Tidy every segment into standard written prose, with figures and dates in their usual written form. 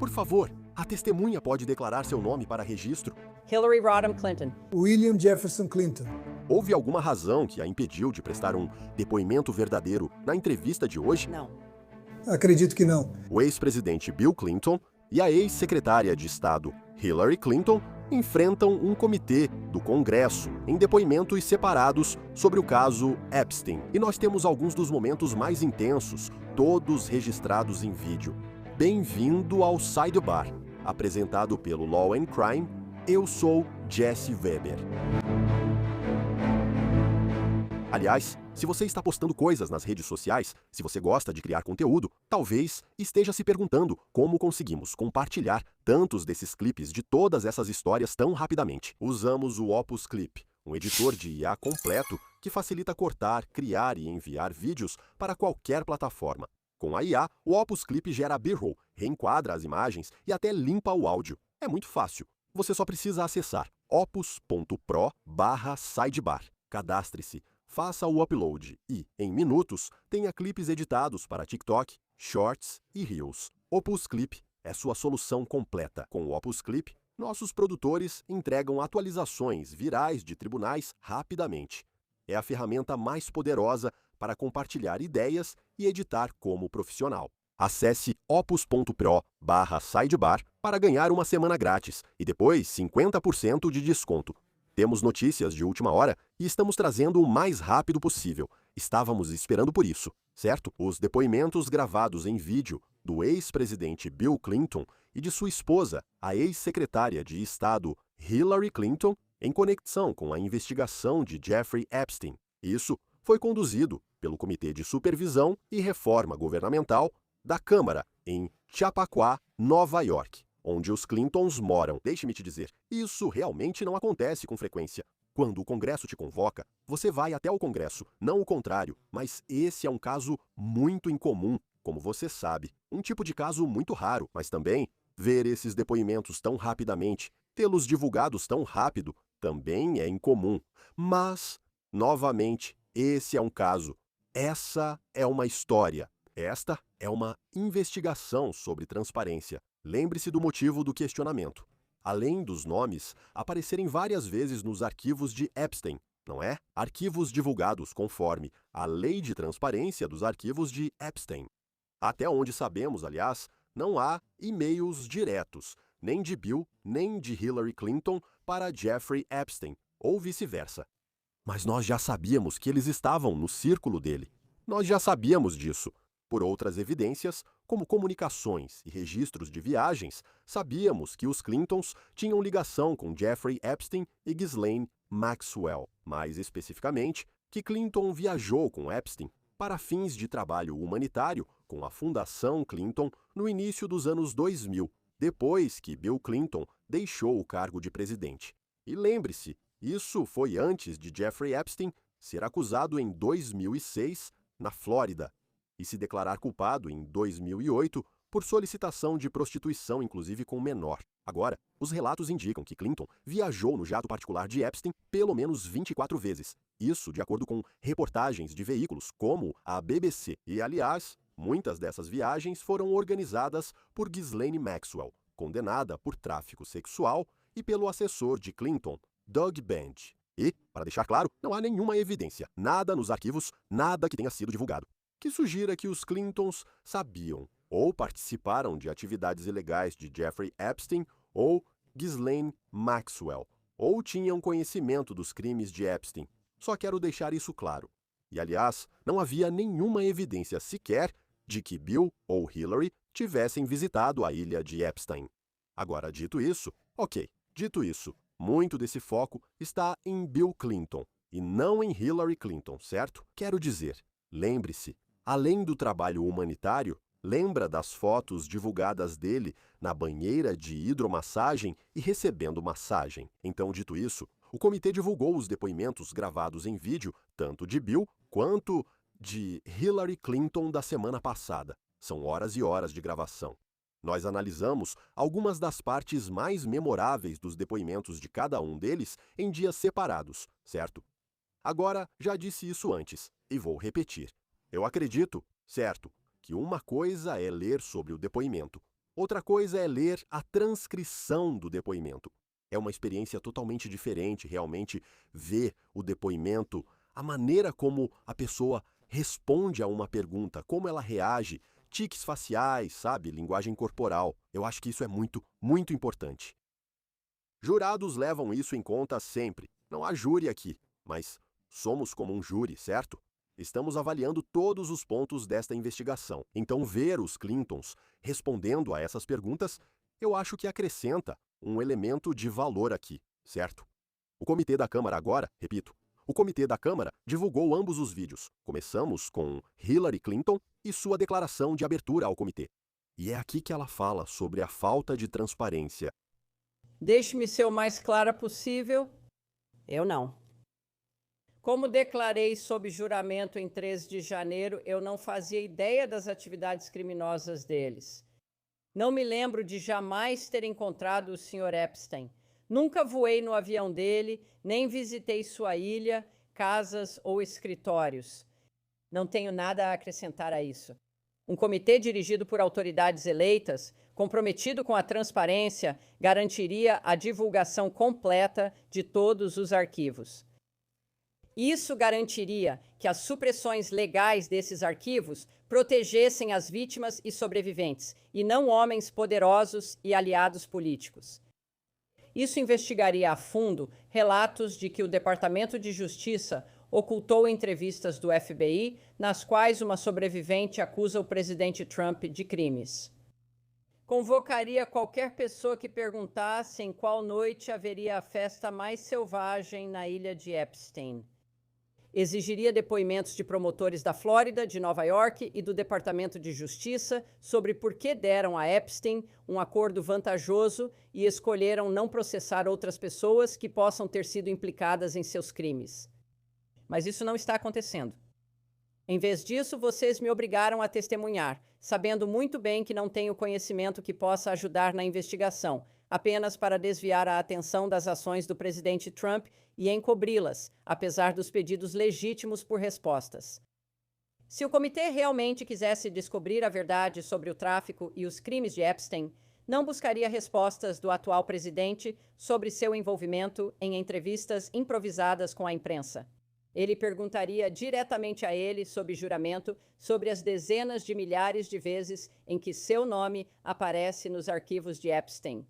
Por favor, a testemunha pode declarar seu nome para registro. Hillary Rodham Clinton. William Jefferson Clinton. Houve alguma razão que a impediu de prestar um depoimento verdadeiro na entrevista de hoje? Não. Acredito que não. O ex-presidente Bill Clinton e a ex-secretária de Estado Hillary Clinton enfrentam um comitê do Congresso em depoimentos separados sobre o caso Epstein. E nós temos alguns dos momentos mais intensos, todos registrados em vídeo. Bem-vindo ao Sidebar, apresentado pelo Law and Crime. Eu sou Jesse Weber. Aliás, se você está postando coisas nas redes sociais, se você gosta de criar conteúdo, talvez esteja se perguntando como conseguimos compartilhar tantos desses clipes de todas essas histórias tão rapidamente. Usamos o Opus Clip, um editor de IA completo que facilita cortar, criar e enviar vídeos para qualquer plataforma. Com a IA, o Opus Clip gera B-roll, reenquadra as imagens e até limpa o áudio. É muito fácil. Você só precisa acessar opus.pro/sidebar. Cadastre-se. Faça o upload e, em minutos, tenha clipes editados para TikTok, Shorts e Reels. Opus Clip é sua solução completa. Com o Opus Clip, nossos produtores entregam atualizações virais de tribunais rapidamente. É a ferramenta mais poderosa para compartilhar ideias e editar como profissional. Acesse opus.pro/sidebar para ganhar uma semana grátis e depois 50% de desconto. Temos notícias de última hora e estamos trazendo o mais rápido possível. Estávamos esperando por isso, certo? Os depoimentos gravados em vídeo do ex-presidente Bill Clinton e de sua esposa, a ex-secretária de Estado Hillary Clinton, em conexão com a investigação de Jeffrey Epstein. Isso foi conduzido pelo Comitê de Supervisão e Reforma Governamental da Câmara, em Chappaqua, Nova York, onde os Clintons moram. Deixe-me te dizer, isso realmente não acontece com frequência. Quando o Congresso te convoca, você vai até o Congresso, não o contrário, mas esse é um caso muito incomum, como você sabe. Um tipo de caso muito raro, mas também ver esses depoimentos tão rapidamente, tê-los divulgados tão rápido, também é incomum. Mas, novamente, esse é um caso. Essa é uma história. Esta é uma investigação sobre transparência. Lembre-se do motivo do questionamento. Além dos nomes aparecerem várias vezes nos arquivos de Epstein, não é? Arquivos divulgados conforme a Lei de Transparência dos Arquivos de Epstein. Até onde sabemos, aliás, não há e-mails diretos, nem de Bill, nem de Hillary Clinton para Jeffrey Epstein, ou vice-versa. Mas nós já sabíamos que eles estavam no círculo dele. Nós já sabíamos disso. Por outras evidências, como comunicações e registros de viagens, sabíamos que os Clintons tinham ligação com Jeffrey Epstein e Ghislaine Maxwell. Mais especificamente, que Clinton viajou com Epstein para fins de trabalho humanitário com a Fundação Clinton no início dos anos 2000, depois que Bill Clinton deixou o cargo de presidente. E lembre-se, isso foi antes de Jeffrey Epstein ser acusado em 2006, na Flórida, e se declarar culpado em 2008 por solicitação de prostituição, inclusive com menor. Agora, os relatos indicam que Clinton viajou no jato particular de Epstein pelo menos 24 vezes. Isso de acordo com reportagens de veículos como a BBC. E, aliás, muitas dessas viagens foram organizadas por Ghislaine Maxwell, condenada por tráfico sexual, e pelo assessor de Clinton, Doug Bench. E, para deixar claro, não há nenhuma evidência, nada nos arquivos, nada que tenha sido divulgado, que sugira que os Clintons sabiam ou participaram de atividades ilegais de Jeffrey Epstein ou Ghislaine Maxwell, ou tinham conhecimento dos crimes de Epstein. Só quero deixar isso claro. E, aliás, não havia nenhuma evidência sequer de que Bill ou Hillary tivessem visitado a ilha de Epstein. Agora, dito isso, muito desse foco está em Bill Clinton e não em Hillary Clinton, certo? Quero dizer, lembre-se, além do trabalho humanitário, lembra das fotos divulgadas dele na banheira de hidromassagem e recebendo massagem. Então, dito isso, o comitê divulgou os depoimentos gravados em vídeo, tanto de Bill quanto de Hillary Clinton da semana passada. São horas e horas de gravação. Nós analisamos algumas das partes mais memoráveis dos depoimentos de cada um deles em dias separados, certo? Agora, já disse isso antes, e vou repetir. Eu acredito, certo, que uma coisa é ler sobre o depoimento, Outra coisa é ler a transcrição do depoimento. É uma experiência totalmente diferente, realmente ver o depoimento, a maneira como a pessoa responde a uma pergunta, como ela reage, tiques faciais, sabe, linguagem corporal. Eu acho que isso é muito, muito importante. Jurados levam isso em conta sempre. Não há júri aqui, mas somos como um júri, certo? Estamos avaliando todos os pontos desta investigação. Então, ver os Clintons respondendo a essas perguntas, eu acho que acrescenta um elemento de valor aqui, certo? O comitê da Câmara agora, repito, o comitê da Câmara divulgou ambos os vídeos. Começamos com Hillary Clinton e sua declaração de abertura ao comitê. E é aqui que ela fala sobre a falta de transparência. Deixe-me ser o mais clara possível. Eu não. Como declarei sob juramento em 13 de janeiro, eu não fazia ideia das atividades criminosas deles. Não me lembro de jamais ter encontrado o Sr. Epstein. Nunca voei no avião dele, nem visitei sua ilha, casas ou escritórios. Não tenho nada a acrescentar a isso. Um comitê dirigido por autoridades eleitas, comprometido com a transparência, garantiria a divulgação completa de todos os arquivos. Isso garantiria que as supressões legais desses arquivos protegessem as vítimas e sobreviventes, e não homens poderosos e aliados políticos. Isso investigaria a fundo relatos de que o Departamento de Justiça ocultou entrevistas do FBI, nas quais uma sobrevivente acusa o presidente Trump de crimes. Convocaria qualquer pessoa que perguntasse em qual noite haveria a festa mais selvagem na ilha de Epstein. Exigiria depoimentos de promotores da Flórida, de Nova York e do Departamento de Justiça sobre por que deram a Epstein um acordo vantajoso e escolheram não processar outras pessoas que possam ter sido implicadas em seus crimes. Mas isso não está acontecendo. Em vez disso, vocês me obrigaram a testemunhar, sabendo muito bem que não tenho conhecimento que possa ajudar na investigação, apenas para desviar a atenção das ações do presidente Trump e encobri-las, apesar dos pedidos legítimos por respostas. Se o comitê realmente quisesse descobrir a verdade sobre o tráfico e os crimes de Epstein, não buscaria respostas do atual presidente sobre seu envolvimento em entrevistas improvisadas com a imprensa. Ele perguntaria diretamente a ele, sob juramento, sobre as dezenas de milhares de vezes em que seu nome aparece nos arquivos de Epstein.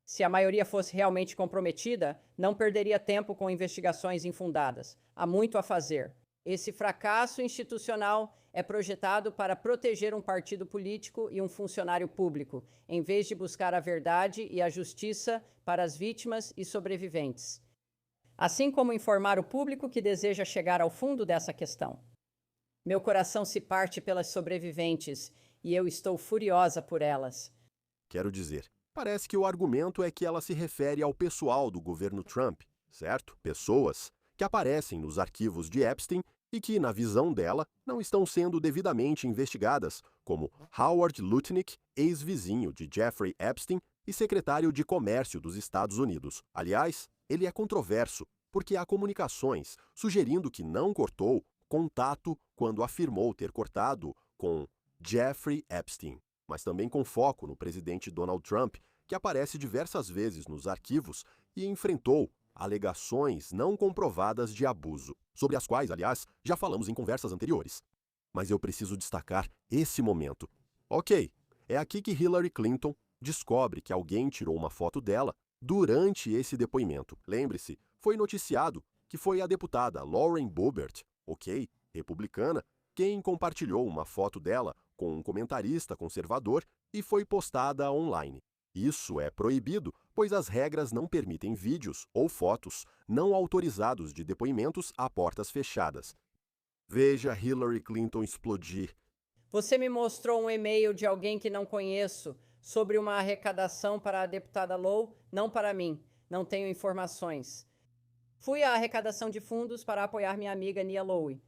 Se a maioria fosse realmente comprometida, não perderia tempo com investigações infundadas. Há muito a fazer. Esse fracasso institucional é projetado para proteger um partido político e um funcionário público, em vez de buscar a verdade e a justiça para as vítimas e sobreviventes. Assim como informar o público que deseja chegar ao fundo dessa questão. Meu coração se parte pelas sobreviventes e eu estou furiosa por elas. Quero dizer, parece que o argumento é que ela se refere ao pessoal do governo Trump, certo? Pessoas que aparecem nos arquivos de Epstein e que, na visão dela, não estão sendo devidamente investigadas, como Howard Lutnick, ex-vizinho de Jeffrey Epstein e secretário de Comércio dos Estados Unidos. Aliás, ele é controverso, porque há comunicações sugerindo que não cortou contato quando afirmou ter cortado com Jeffrey Epstein, mas também com foco no presidente Donald Trump, que aparece diversas vezes nos arquivos e enfrentou alegações não comprovadas de abuso, sobre as quais, aliás, já falamos em conversas anteriores. Mas eu preciso destacar esse momento. Ok, é aqui que Hillary Clinton descobre que alguém tirou uma foto dela durante esse depoimento. Lembre-se, foi noticiado que foi a deputada Lauren Boebert, ok, republicana, quem compartilhou uma foto dela com um comentarista conservador e foi postada online. Isso é proibido, pois as regras não permitem vídeos ou fotos não autorizados de depoimentos a portas fechadas. Veja Hillary Clinton explodir. Você me mostrou um e-mail de alguém que não conheço sobre uma arrecadação para a deputada Lowe, não para mim. Não tenho informações. Fui à arrecadação de fundos para apoiar minha amiga Nia Lowe.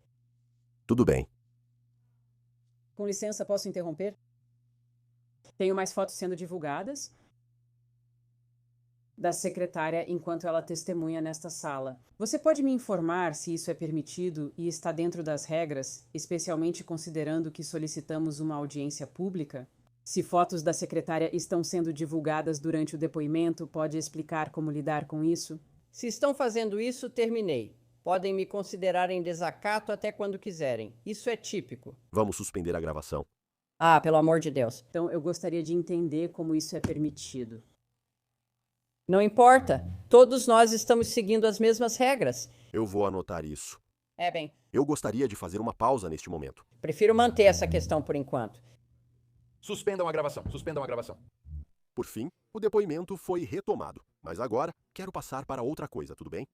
Tudo bem. Com licença, posso interromper? Tenho mais fotos sendo divulgadas da secretária enquanto ela testemunha nesta sala. Você pode me informar se isso é permitido e está dentro das regras, especialmente considerando que solicitamos uma audiência pública? Se fotos da secretária estão sendo divulgadas durante o depoimento, pode explicar como lidar com isso? Se estão fazendo isso, terminei. Podem me considerar em desacato até quando quiserem. Isso é típico. Vamos suspender a gravação. Ah, pelo amor de Deus. Então, eu gostaria de entender como isso é permitido. Não importa. Todos nós estamos seguindo as mesmas regras. Eu vou anotar isso. Bem, Eu gostaria de fazer uma pausa neste momento. prefiro manter essa questão por enquanto. Suspendam a gravação. Suspendam a gravação. Por fim, o depoimento foi retomado. Mas agora, quero passar para outra coisa, tudo bem?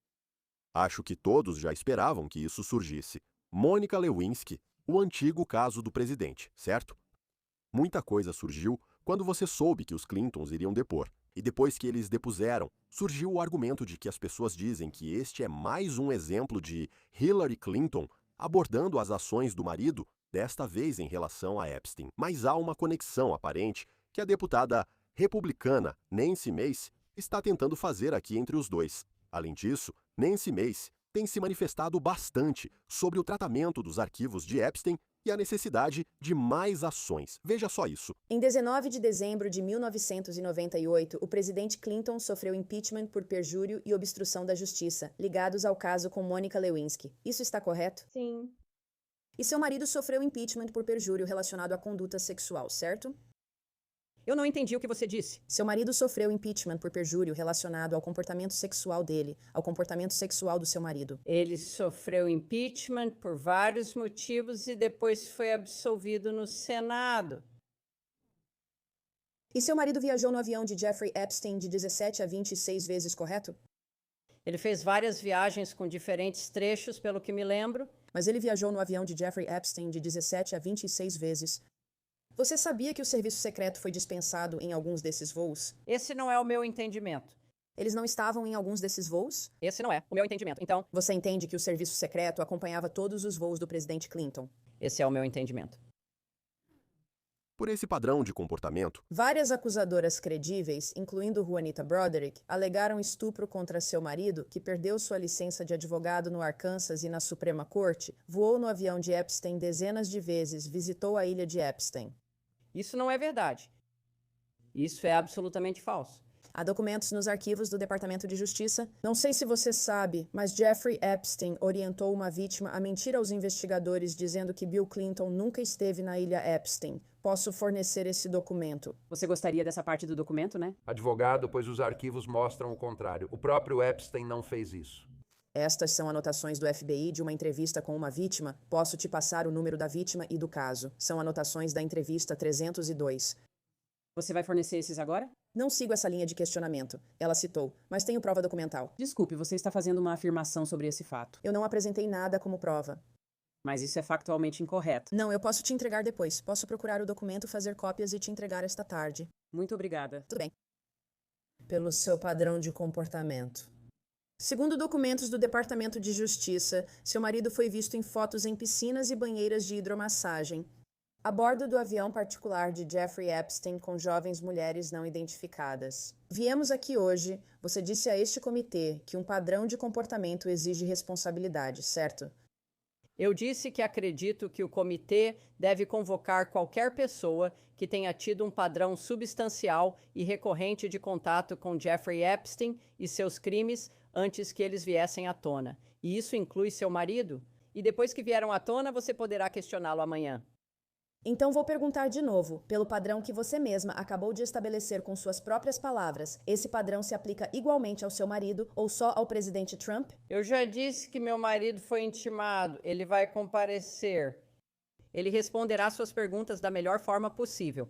Acho que todos já esperavam que isso surgisse. Monica Lewinsky, o antigo caso do presidente, certo? Muita coisa surgiu quando você soube que os Clintons iriam depor. E depois que eles depuseram, surgiu o argumento de que as pessoas dizem que este é mais um exemplo de Hillary Clinton abordando as ações do marido, desta vez em relação a Epstein. Mas há uma conexão aparente que a deputada republicana Nancy Mace está tentando fazer aqui entre os dois. Além disso, Nancy Mace tem se manifestado bastante sobre o tratamento dos arquivos de Epstein e a necessidade de mais ações. Veja só isso. Em 19 de dezembro de 1998, o presidente Clinton sofreu impeachment por perjúrio e obstrução da justiça, ligados ao caso com Monica Lewinsky. Isso está correto? Sim. E seu marido sofreu impeachment por perjúrio relacionado à conduta sexual, certo? Eu não entendi o que você disse. Seu marido sofreu impeachment por perjúrio relacionado ao comportamento sexual dele, ao comportamento sexual do seu marido. Ele sofreu impeachment por vários motivos e depois foi absolvido no Senado. E seu marido viajou no avião de Jeffrey Epstein de 17 a 26 vezes, correto? Ele fez várias viagens com diferentes trechos, pelo que me lembro. Mas ele viajou no avião de Jeffrey Epstein de 17 a 26 vezes. Você sabia que o serviço secreto foi dispensado em alguns desses voos? Esse não é o meu entendimento. Eles não estavam em alguns desses voos? Esse não é o meu entendimento. Então, Você entende que o serviço secreto acompanhava todos os voos do presidente Clinton? esse é o meu entendimento. Por esse padrão de comportamento, Várias acusadoras credíveis, incluindo Juanita Broderick, alegaram estupro contra seu marido, que perdeu sua licença de advogado no Arkansas e na Suprema Corte, voou no avião de Epstein dezenas de vezes, visitou a ilha de Epstein. Isso não é verdade. Isso é absolutamente falso. Há documentos nos arquivos do Departamento de Justiça. Não sei se você sabe, mas Jeffrey Epstein orientou uma vítima a mentir aos investigadores dizendo que Bill Clinton nunca esteve na ilha Epstein. Posso fornecer esse documento. Você gostaria dessa parte do documento, né? Advogado, pois os arquivos mostram o contrário. O próprio Epstein não fez isso. Estas são anotações do FBI de uma entrevista com uma vítima. Posso te passar o número da vítima e do caso. São anotações da entrevista 302. Você vai fornecer esses agora? Não sigo essa linha de questionamento. Ela citou, mas tenho prova documental. Desculpe, você está fazendo uma afirmação sobre esse fato. Eu não apresentei nada como prova. Mas isso é factualmente incorreto. Não, eu posso te entregar depois. Posso procurar o documento, fazer cópias e te entregar esta tarde. Muito obrigada. Tudo bem. Pelo seu padrão de comportamento. Segundo documentos do Departamento de Justiça, seu marido foi visto em fotos em piscinas e banheiras de hidromassagem, a bordo do avião particular de Jeffrey Epstein com jovens mulheres não identificadas. Viemos aqui hoje, você disse a este comitê que um padrão de comportamento exige responsabilidade, certo? Eu disse que acredito que o comitê deve convocar qualquer pessoa que tenha tido um padrão substancial e recorrente de contato com Jeffrey Epstein e seus crimes antes que eles viessem à tona. E isso inclui seu marido? E depois que vieram à tona, você poderá questioná-lo amanhã. Então vou perguntar de novo, pelo padrão que você mesma acabou de estabelecer com suas próprias palavras, esse padrão se aplica igualmente ao seu marido ou só ao presidente Trump? Eu já disse que meu marido foi intimado. Ele vai comparecer. Ele responderá suas perguntas da melhor forma possível.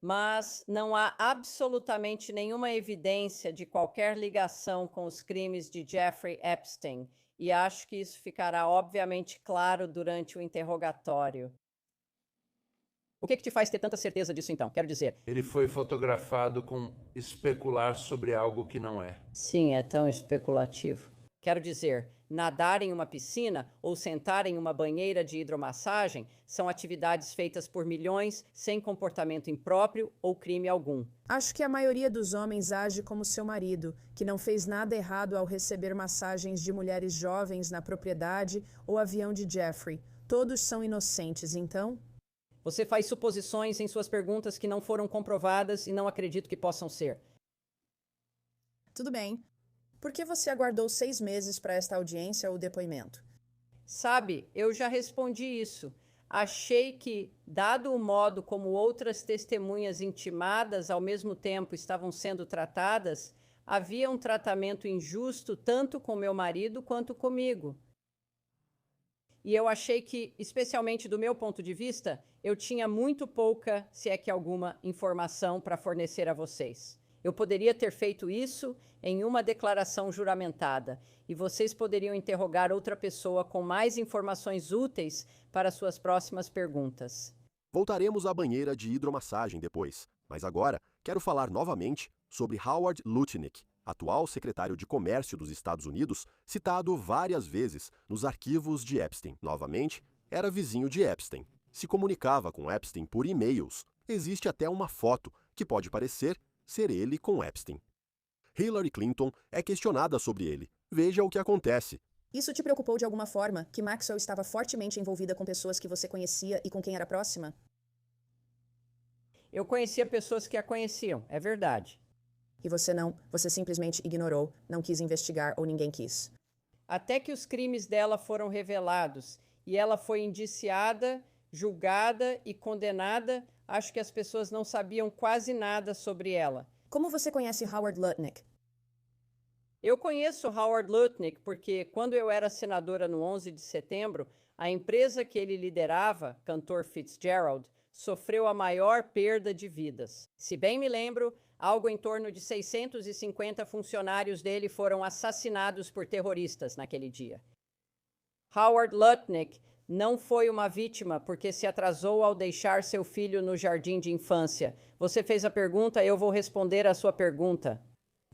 Mas não há absolutamente nenhuma evidência de qualquer ligação com os crimes de Jeffrey Epstein. E acho que isso ficará obviamente claro durante o interrogatório. O que te faz ter tanta certeza disso, então? Quero dizer... Ele foi fotografado com especular sobre algo que não é. Sim, é tão especulativo. Quero dizer, nadar em uma piscina ou sentar em uma banheira de hidromassagem são atividades feitas por milhões sem comportamento impróprio ou crime algum. Acho que a maioria dos homens age como seu marido, que não fez nada errado ao receber massagens de mulheres jovens na propriedade ou avião de Jeffrey. Todos são inocentes, então? Você faz suposições em suas perguntas que não foram comprovadas e não acredito que possam ser. Tudo bem. Por que você aguardou 6 meses para esta audiência ou depoimento? Sabe, eu já respondi isso. Achei que, dado o modo como outras testemunhas intimadas ao mesmo tempo estavam sendo tratadas, havia um tratamento injusto tanto com meu marido quanto comigo. E eu achei que, especialmente do meu ponto de vista, eu tinha muito pouca, se é que alguma, informação para fornecer a vocês. Eu poderia ter feito isso em uma declaração juramentada, e vocês poderiam interrogar outra pessoa com mais informações úteis para suas próximas perguntas. Voltaremos à banheira de hidromassagem depois, mas agora quero falar novamente sobre Howard Lutnick, atual secretário de Comércio dos Estados Unidos, citado várias vezes nos arquivos de Epstein. Novamente, era vizinho de Epstein. Se comunicava com Epstein por e-mails. Existe até uma foto que pode parecer ser ele com Epstein. Hillary Clinton é questionada sobre ele. Veja o que acontece. Isso te preocupou de alguma forma, que Maxwell estava fortemente envolvida com pessoas que você conhecia e com quem era próxima? Eu conhecia pessoas que a conheciam, é verdade. E você não, você simplesmente ignorou, não quis investigar ou ninguém quis. Até que os crimes dela foram revelados e ela foi indiciada, julgada e condenada, acho que as pessoas não sabiam quase nada sobre ela. Como você conhece Howard Lutnick? Eu conheço Howard Lutnick porque, quando eu era senadora no 11 de setembro, a empresa que ele liderava, Cantor Fitzgerald, sofreu a maior perda de vidas. Se bem me lembro, algo em torno de 650 funcionários dele foram assassinados por terroristas naquele dia. Howard Lutnick não foi uma vítima porque se atrasou ao deixar seu filho no jardim de infância. Você fez a pergunta, eu vou responder a sua pergunta.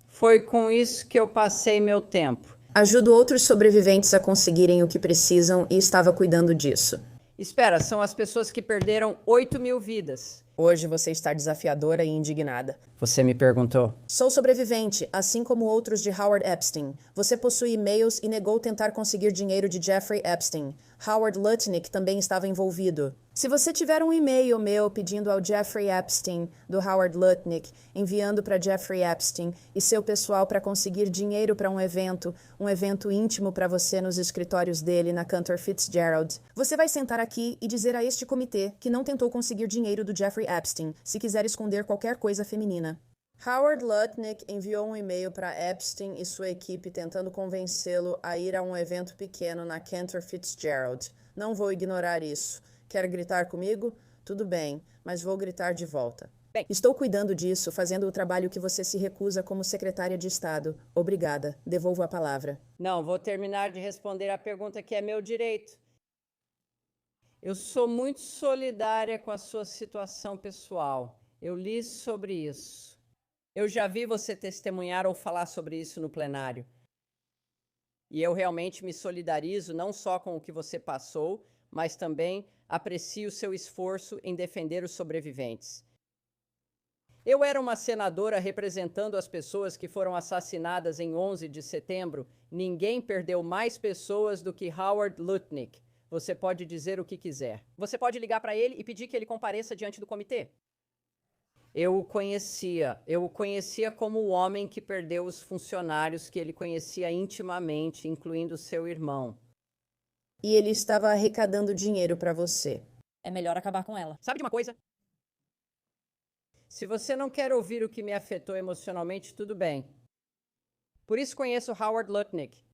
Foi com isso que eu passei meu tempo. Ajudo outros sobreviventes a conseguirem o que precisam e estava cuidando disso. Espera, são as pessoas que perderam 8.000 vidas. Hoje você está desafiadora e indignada. Você me perguntou. Sou sobrevivente, assim como outros de Howard Epstein. Você possui e-mails e negou tentar conseguir dinheiro de Jeffrey Epstein. Howard Lutnick também estava envolvido. Se você tiver um e-mail meu pedindo ao Jeffrey Epstein, do Howard Lutnick, enviando para Jeffrey Epstein e seu pessoal para conseguir dinheiro para um evento íntimo para você nos escritórios dele na Cantor Fitzgerald, você vai sentar aqui e dizer a este comitê que não tentou conseguir dinheiro do Jeffrey Epstein se quiser esconder qualquer coisa feminina. Howard Lutnick enviou um e-mail para Epstein e sua equipe tentando convencê-lo a ir a um evento pequeno na Cantor Fitzgerald. Não vou ignorar isso. Quer gritar comigo? Tudo bem, mas vou gritar de volta. Bem. Estou cuidando disso, fazendo o trabalho que você se recusa como secretária de Estado. Obrigada. Devolvo a palavra. Não, vou terminar de responder a pergunta que é meu direito. Eu sou muito solidária com a sua situação pessoal. Eu li sobre isso. Eu já vi você testemunhar ou falar sobre isso no plenário. E eu realmente me solidarizo não só com o que você passou, mas também aprecio seu esforço em defender os sobreviventes. Eu era uma senadora representando as pessoas que foram assassinadas em 11 de setembro. Ninguém perdeu mais pessoas do que Howard Lutnick. Você pode dizer o que quiser. Você pode ligar para ele e pedir que ele compareça diante do comitê. Eu o conhecia como o homem que perdeu os funcionários que ele conhecia intimamente, incluindo seu irmão. E ele estava arrecadando dinheiro para você. É melhor acabar com ela. Sabe de uma coisa? Se você não quer ouvir o que me afetou emocionalmente, tudo bem. Por isso conheço Howard Lutnick.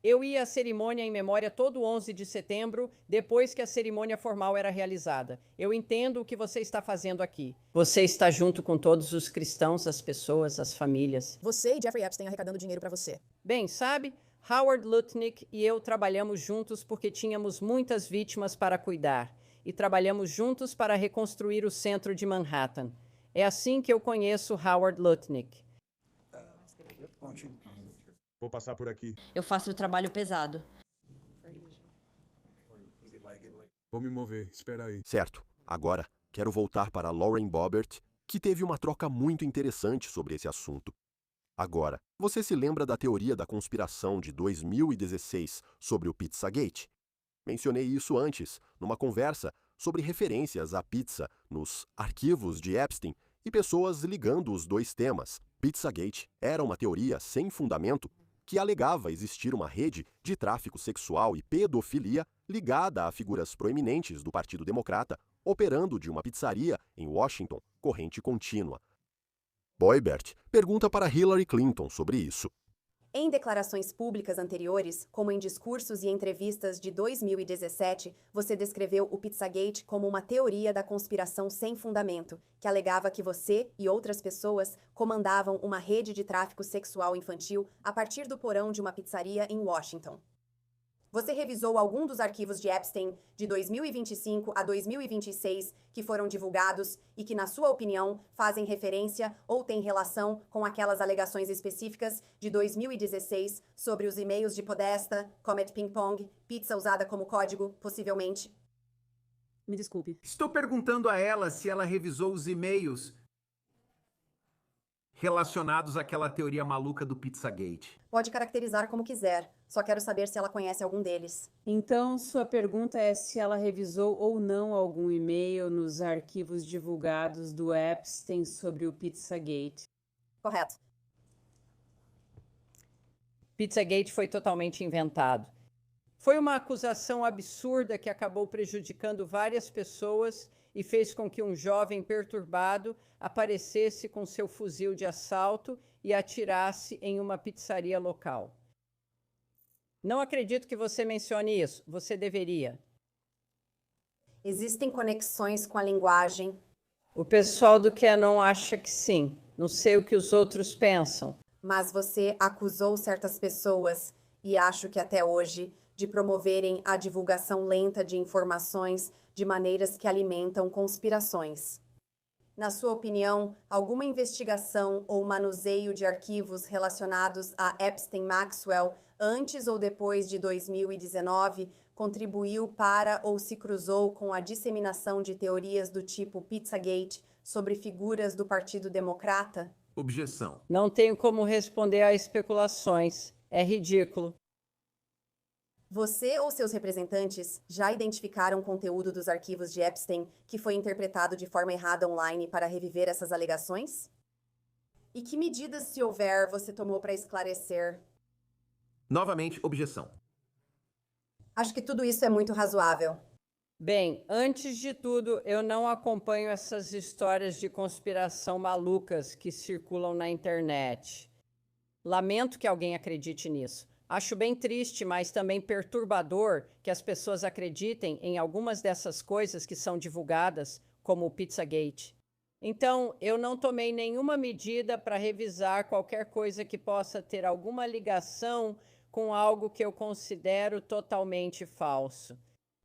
Eu ia à cerimônia em memória todo 11 de setembro, depois que a cerimônia formal era realizada. Eu entendo o que você está fazendo aqui. Você está junto com todos os cristãos, as pessoas, as famílias. Você e Jeffrey Epstein arrecadando dinheiro para você. Bem, sabe, Howard Lutnick e eu trabalhamos juntos porque tínhamos muitas vítimas para cuidar. E trabalhamos juntos para reconstruir o centro de Manhattan. É assim que eu conheço Howard Lutnick. Vou passar por aqui. Eu faço o trabalho pesado. Vou me mover, espera aí. Certo. Agora, quero voltar para Lauren Boebert, que teve uma troca muito interessante sobre esse assunto. Agora, você se lembra da teoria da conspiração de 2016 sobre o Pizzagate? Mencionei isso antes, numa conversa sobre referências à pizza nos arquivos de Epstein e pessoas ligando os dois temas. Pizzagate era uma teoria sem fundamento que alegava existir uma rede de tráfico sexual e pedofilia ligada a figuras proeminentes do Partido Democrata, operando de uma pizzaria em Washington, corrente contínua. Boibert pergunta para Hillary Clinton sobre isso. Em declarações públicas anteriores, como em discursos e entrevistas de 2017, você descreveu o Pizzagate como uma teoria da conspiração sem fundamento, que alegava que você e outras pessoas comandavam uma rede de tráfico sexual infantil a partir do porão de uma pizzaria em Washington. Você revisou algum dos arquivos de Epstein de 2025 a 2026 que foram divulgados e que, na sua opinião, fazem referência ou têm relação com aquelas alegações específicas de 2016 sobre os e-mails de Podesta, Comet Ping Pong, pizza usada como código, possivelmente? Me desculpe. Estou perguntando a ela se ela revisou os e-mails relacionados àquela teoria maluca do Pizzagate. Pode caracterizar como quiser, só quero saber se ela conhece algum deles. Então, sua pergunta é se ela revisou ou não algum e-mail nos arquivos divulgados do Epstein sobre o Pizzagate. Correto. Pizzagate foi totalmente inventado. Foi uma acusação absurda que acabou prejudicando várias pessoas e fez com que um jovem perturbado aparecesse com seu fuzil de assalto e atirasse em uma pizzaria local. Não acredito que você mencione isso. Você deveria. Existem conexões com a linguagem. O pessoal do QAnon acha que sim. Não sei o que os outros pensam. Mas você acusou certas pessoas, e acho que até hoje, de promoverem a divulgação lenta de informações de maneiras que alimentam conspirações. Na sua opinião, alguma investigação ou manuseio de arquivos relacionados a Epstein-Maxwell antes ou depois de 2019 contribuiu para ou se cruzou com a disseminação de teorias do tipo Pizzagate sobre figuras do Partido Democrata? Objeção. Não tenho como responder a especulações. É ridículo. Você ou seus representantes já identificaram conteúdo dos arquivos de Epstein que foi interpretado de forma errada online para reviver essas alegações? E que medidas, se houver, você tomou para esclarecer? Novamente, objeção. Acho que tudo isso é muito razoável. Bem, antes de tudo, eu não acompanho essas histórias de conspiração malucas que circulam na internet. Lamento que alguém acredite nisso. Acho bem triste, mas também perturbador que as pessoas acreditem em algumas dessas coisas que são divulgadas, como o Pizzagate. Então, eu não tomei nenhuma medida para revisar qualquer coisa que possa ter alguma ligação com algo que eu considero totalmente falso.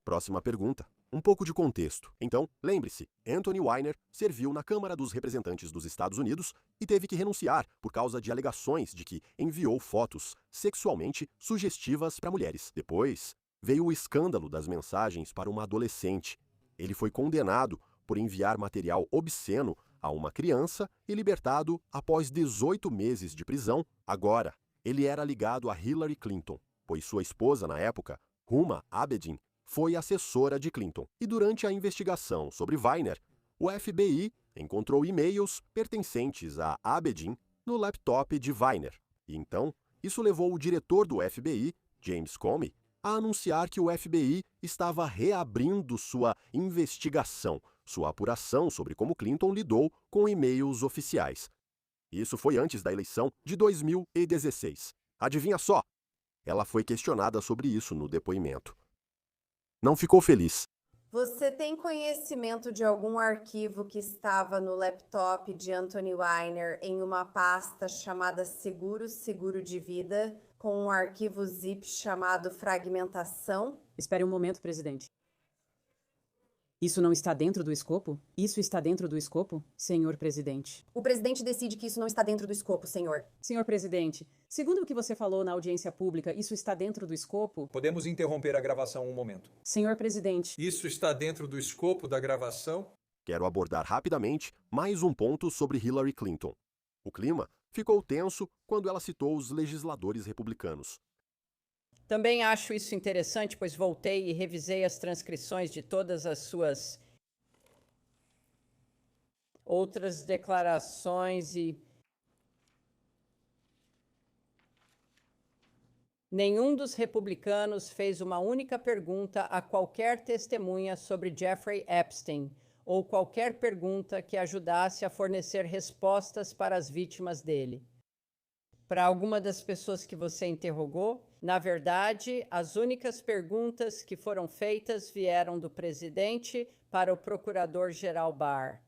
Próxima pergunta. Um pouco de contexto. Então, lembre-se, Anthony Weiner serviu na Câmara dos Representantes dos Estados Unidos e teve que renunciar por causa de alegações de que enviou fotos sexualmente sugestivas para mulheres. Depois, veio o escândalo das mensagens para uma adolescente. Ele foi condenado por enviar material obsceno a uma criança e libertado após 18 meses de prisão. Agora, ele era ligado a Hillary Clinton, pois sua esposa na época, Huma Abedin, foi assessora de Clinton. E durante a investigação sobre Weiner, o FBI encontrou e-mails pertencentes a Abedin no laptop de Weiner. E então, isso levou o diretor do FBI, James Comey, a anunciar que o FBI estava reabrindo sua investigação, sua apuração sobre como Clinton lidou com e-mails oficiais. Isso foi antes da eleição de 2016. Adivinha só? Ela foi questionada sobre isso no depoimento. Não ficou feliz. Você tem conhecimento de algum arquivo que estava no laptop de Anthony Weiner em uma pasta chamada Seguro de Vida, com um arquivo zip chamado Fragmentação? Espere um momento, presidente. Isso não está dentro do escopo? Isso está dentro do escopo, senhor presidente? O presidente decide que isso não está dentro do escopo, senhor. Senhor presidente, segundo o que você falou na audiência pública, isso está dentro do escopo? Podemos interromper a gravação um momento. Senhor presidente. Isso está dentro do escopo da gravação? Quero abordar rapidamente mais um ponto sobre Hillary Clinton. O clima ficou tenso quando ela citou os legisladores republicanos. Também acho isso interessante, pois voltei e revisei as transcrições de todas as suas outras declarações e nenhum dos republicanos fez uma única pergunta a qualquer testemunha sobre Jeffrey Epstein ou qualquer pergunta que ajudasse a fornecer respostas para as vítimas dele. Para alguma das pessoas que você interrogou, na verdade, as únicas perguntas que foram feitas vieram do presidente para o procurador-geral Barr.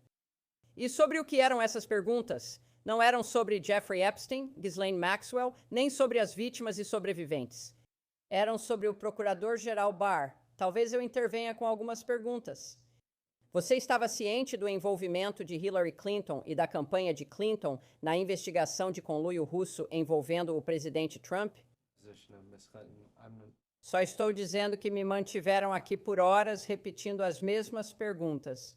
E sobre o que eram essas perguntas? Não eram sobre Jeffrey Epstein, Ghislaine Maxwell, nem sobre as vítimas e sobreviventes. Eram sobre o procurador-geral Barr. Talvez eu intervenha com algumas perguntas. Você estava ciente do envolvimento de Hillary Clinton e da campanha de Clinton na investigação de conluio russo envolvendo o presidente Trump? Só estou dizendo que me mantiveram aqui por horas repetindo as mesmas perguntas.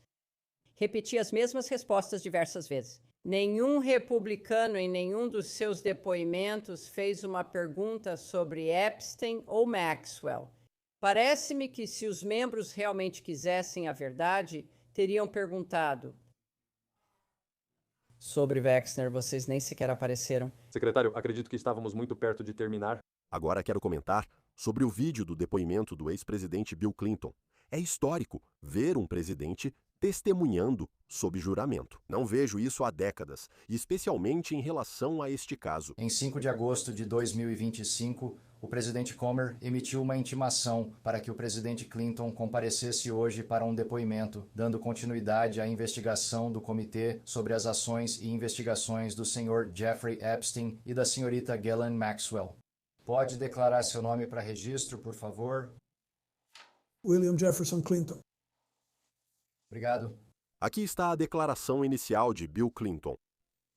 Repeti as mesmas respostas diversas vezes. Nenhum republicano em nenhum dos seus depoimentos fez uma pergunta sobre Epstein ou Maxwell. Parece-me que se os membros realmente quisessem a verdade, teriam perguntado. Sobre Wexner, vocês nem sequer apareceram. Secretário, acredito que estávamos muito perto de terminar. Agora quero comentar sobre o vídeo do depoimento do ex-presidente Bill Clinton. É histórico ver um presidente testemunhando sob juramento. Não vejo isso há décadas, especialmente em relação a este caso. Em 5 de agosto de 2025, o presidente Comer emitiu uma intimação para que o presidente Clinton comparecesse hoje para um depoimento, dando continuidade à investigação do comitê sobre as ações e investigações do senhor Jeffrey Epstein e da senhorita Ghislaine Maxwell. Pode declarar seu nome para registro, por favor? William Jefferson Clinton. Obrigado. Aqui está a declaração inicial de Bill Clinton.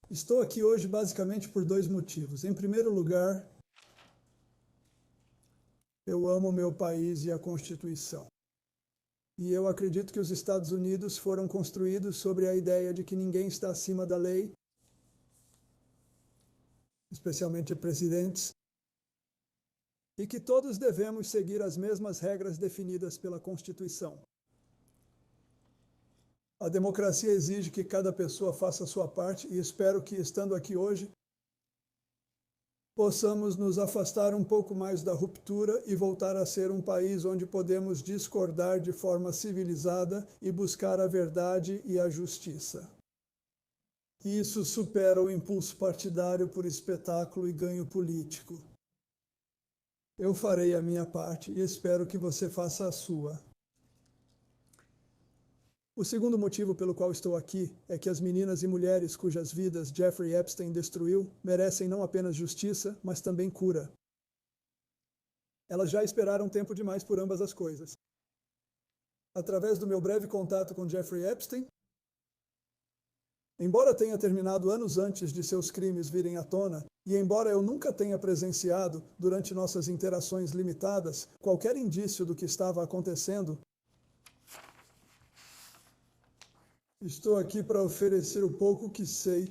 Estou aqui hoje basicamente por 2 motivos. Em primeiro lugar, eu amo meu país e a Constituição. E eu acredito que os Estados Unidos foram construídos sobre a ideia de que ninguém está acima da lei, especialmente presidentes, e que todos devemos seguir as mesmas regras definidas pela Constituição. A democracia exige que cada pessoa faça a sua parte e espero que, estando aqui hoje, possamos nos afastar um pouco mais da ruptura e voltar a ser um país onde podemos discordar de forma civilizada e buscar a verdade e a justiça. Isso supera o impulso partidário por espetáculo e ganho político. Eu farei a minha parte e espero que você faça a sua. O segundo motivo pelo qual estou aqui é que as meninas e mulheres cujas vidas Jeffrey Epstein destruiu merecem não apenas justiça, mas também cura. Elas já esperaram tempo demais por ambas as coisas. Através do meu breve contato com Jeffrey Epstein, embora tenha terminado anos antes de seus crimes virem à tona, e embora eu nunca tenha presenciado, durante nossas interações limitadas, qualquer indício do que estava acontecendo, estou aqui para oferecer o pouco que sei,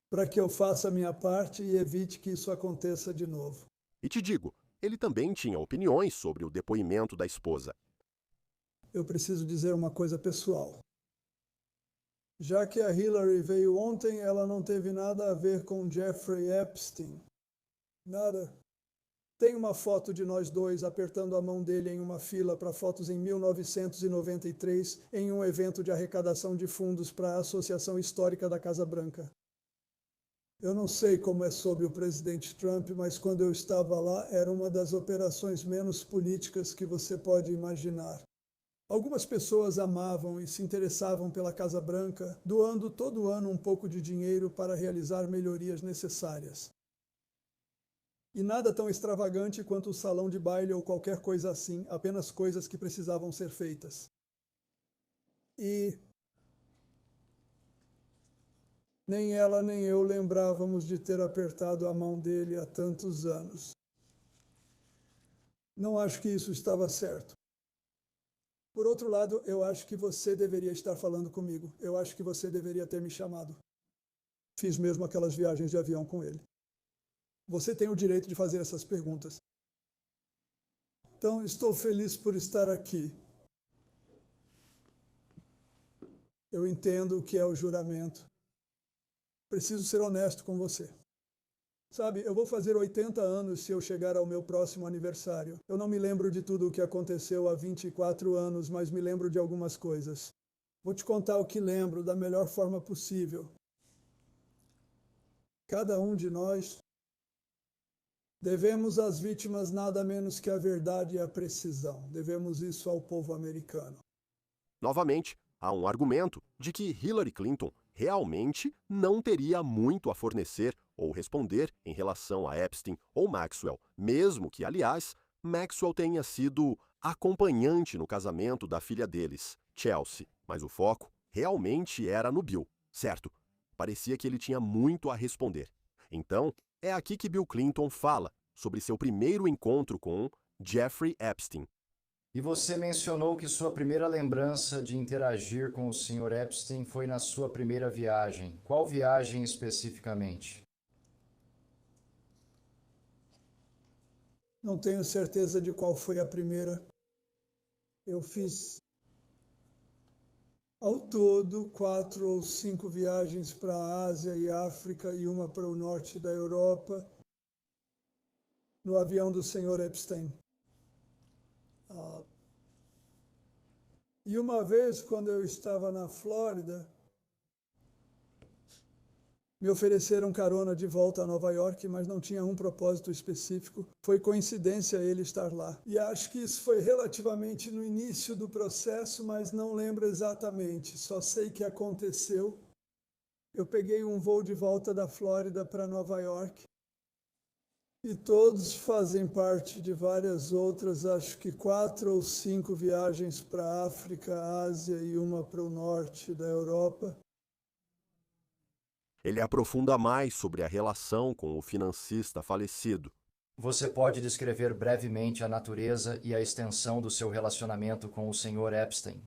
para que eu faça a minha parte e evite que isso aconteça de novo. E te digo, ele também tinha opiniões sobre o depoimento da esposa. Eu preciso dizer uma coisa pessoal. Já que a Hillary veio ontem, ela não teve nada a ver com Jeffrey Epstein. Nada. Tem uma foto de nós dois apertando a mão dele em uma fila para fotos em 1993, em um evento de arrecadação de fundos para a Associação Histórica da Casa Branca. Eu não sei como é sob o presidente Trump, mas quando eu estava lá, era uma das operações menos políticas que você pode imaginar. Algumas pessoas amavam e se interessavam pela Casa Branca, doando todo ano um pouco de dinheiro para realizar melhorias necessárias. E nada tão extravagante quanto o salão de baile ou qualquer coisa assim, apenas coisas que precisavam ser feitas. E nem ela nem eu lembrávamos de ter apertado a mão dele há tantos anos. Não acho que isso estava certo. Por outro lado, eu acho que você deveria estar falando comigo. Eu acho que você deveria ter me chamado. Fiz mesmo aquelas viagens de avião com ele. Você tem o direito de fazer essas perguntas. Então, estou feliz por estar aqui. Eu entendo o que é o juramento. Preciso ser honesto com você. Sabe, eu vou fazer 80 anos se eu chegar ao meu próximo aniversário. Eu não me lembro de tudo o que aconteceu há 24 anos, mas me lembro de algumas coisas. Vou te contar o que lembro da melhor forma possível. Cada um de nós devemos às vítimas nada menos que a verdade e a precisão. Devemos isso ao povo americano. Novamente, há um argumento de que Hillary Clinton realmente não teria muito a fornecer ou responder em relação a Epstein ou Maxwell, mesmo que, aliás, Maxwell tenha sido acompanhante no casamento da filha deles, Chelsea. Mas o foco realmente era no Bill, certo? Parecia que ele tinha muito a responder. Então, é aqui que Bill Clinton fala sobre seu primeiro encontro com Jeffrey Epstein. E você mencionou que sua primeira lembrança de interagir com o Sr. Epstein foi na sua primeira viagem. Qual viagem especificamente? Não tenho certeza de qual foi a primeira. Eu fiz, ao todo, 4 ou 5 viagens para a Ásia e África e uma para o norte da Europa, no avião do Sr. Epstein. E uma vez, quando eu estava na Flórida, me ofereceram carona de volta a Nova York, mas não tinha um propósito específico. Foi coincidência ele estar lá. E acho que isso foi relativamente no início do processo, mas não lembro exatamente. Só sei que aconteceu. Eu peguei um voo de volta da Flórida para Nova York. E todos fazem parte de várias outras, acho que 4 ou 5 viagens para a África, Ásia e uma para o norte da Europa. Ele aprofunda mais sobre a relação com o financista falecido. Você pode descrever brevemente a natureza e a extensão do seu relacionamento com o Sr. Epstein?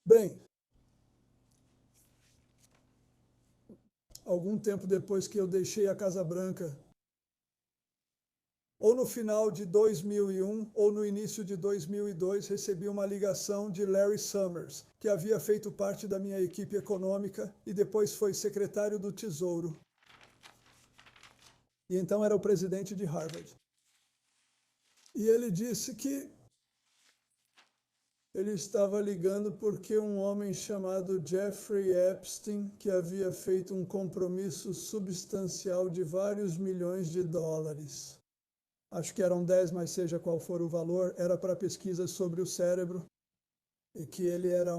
Bem, algum tempo depois que eu deixei a Casa Branca, ou no final de 2001 ou no início de 2002, recebi uma ligação de Larry Summers, que havia feito parte da minha equipe econômica e depois foi secretário do Tesouro. E então era o presidente de Harvard. E ele disse que ele estava ligando porque um homem chamado Jeffrey Epstein, que havia feito um compromisso substancial de vários milhões de dólares, acho que eram 10, mas seja qual for o valor, era para pesquisas sobre o cérebro, e que ele era